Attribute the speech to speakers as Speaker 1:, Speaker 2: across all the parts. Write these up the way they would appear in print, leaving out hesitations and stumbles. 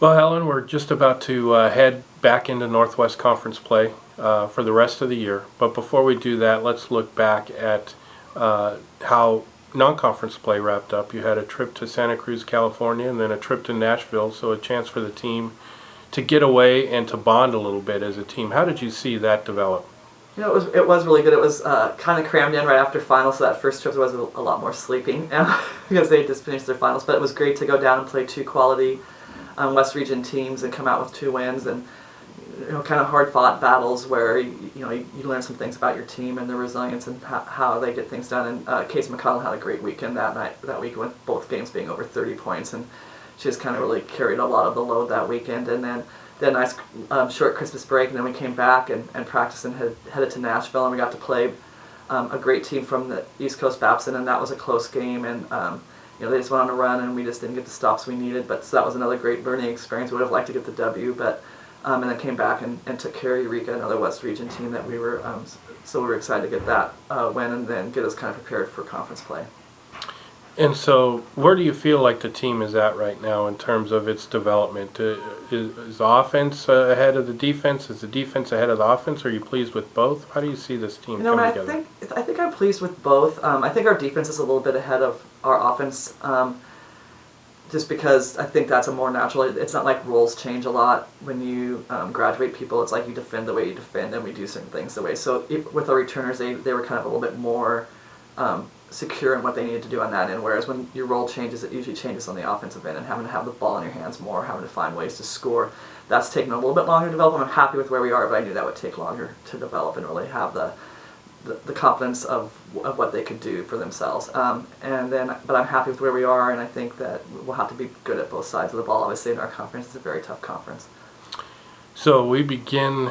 Speaker 1: Well, Helen, we're just about to head back into Northwest Conference play for the rest of the year. But before we do that, let's look back at how non-conference play wrapped up. You had a trip to Santa Cruz, California, and then a trip to Nashville, so a chance for the team to get away and to bond a little bit as a team. How did you see that develop?
Speaker 2: It was really good. It was kind of crammed in right after finals, so that first trip there was a lot more sleeping because they had just finished their finals. But it was great to go down and play two quality West Region teams and come out with 2 wins, and kind of hard fought battles where you learn some things about your team and their resilience and how they get things done. And Casey McConnell had a great weekend that week with both games being over 30 points, and she just kind of really carried a lot of the load that weekend. And then a nice short Christmas break, and then we came back and practiced and headed to Nashville, and we got to play a great team from the East Coast Babson, and that was a close game. And they just went on a run, and we just didn't get the stops we needed. But so that was another great learning experience. We would have liked to get the W, but and then came back and took care of Eureka, another West Region team that we were so we were excited to get that win and then get us kind of prepared for conference play.
Speaker 1: And so, where do you feel like the team is at right now in terms of its development? Is the offense ahead of the defense? Is the defense ahead of the offense? Are you pleased with both? How do you see this team coming together?
Speaker 2: I think I'm pleased with both. I think our defense is a little bit ahead of our offense, just because I think that's a more natural. It's not like roles change a lot when you graduate people. It's like you defend the way you defend, and we do certain things the way. So with our returners, they were kind of a little bit more secure in what they needed to do on that end, whereas when your role changes, it usually changes on the offensive end, and having to have the ball in your hands more, having to find ways to score, that's taken a little bit longer to develop. I'm happy with where we are, but I knew that would take longer to develop and really have the confidence of what they could do for themselves. But I'm happy with where we are, and I think that we'll have to be good at both sides of the ball. Obviously, in our conference, it's a very tough conference.
Speaker 1: So we begin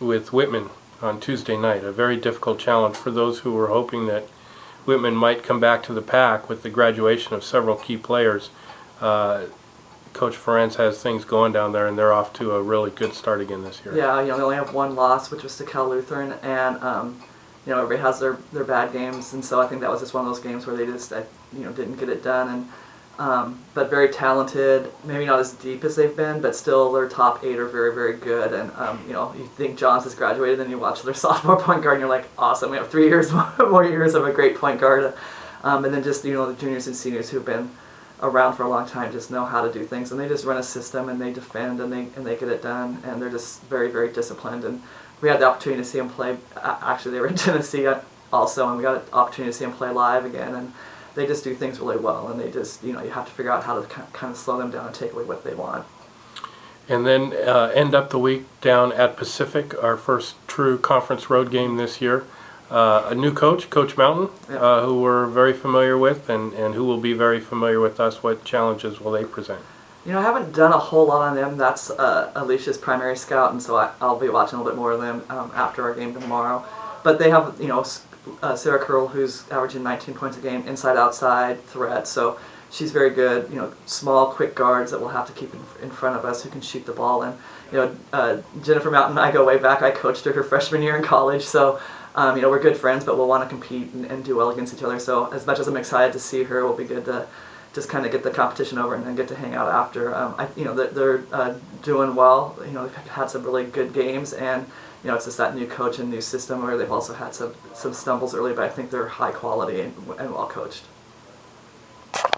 Speaker 1: with Whitman on Tuesday night, a very difficult challenge for those who were hoping that Whitman might come back to the pack with the graduation of several key players. Coach Ferenc has things going down there, and they're off to a really good start again this year.
Speaker 2: Yeah, they only have one loss, which was to Cal Lutheran, and everybody has their bad games, and so I think that was just one of those games where they just didn't get it done. And but very talented, maybe not as deep as they've been, but still their top 8 are very, very good. And you think Johns has graduated, then you watch their sophomore point guard, and you're like, awesome, we have 3 years more years of a great point guard. And then just the juniors and seniors who've been around for a long time just know how to do things, and they just run a system, and they defend, and they get it done, and they're just very, very disciplined. And we had the opportunity to see them play. Actually, they were in Tennessee also, and we got an opportunity to see them play live again, and they just do things really well, and they just, you have to figure out how to kind of slow them down and take away what they want.
Speaker 1: And then end up the week down at Pacific, our first true conference road game this year. A new coach, Coach Mountain, who we're very familiar with, and who will be very familiar with us. What challenges will they present?
Speaker 2: I haven't done a whole lot on them. That's Alicia's primary scout, and so I'll be watching a little bit more of them after our game tomorrow. But they have, Sarah Curl, who's averaging 19 points a game, inside, outside, threat. So she's very good. Small, quick guards that we'll have to keep in front of us who can shoot the ball. And Jennifer Mountain and I go way back. I coached her freshman year in college, so we're good friends, but we'll want to compete and do well against each other. So as much as I'm excited to see her, it'll be good to just kind of get the competition over and then get to hang out after. They're doing well. They've had some really good games, and it's just that new coach and new system where they've also had some stumbles early, but I think they're high quality and well coached.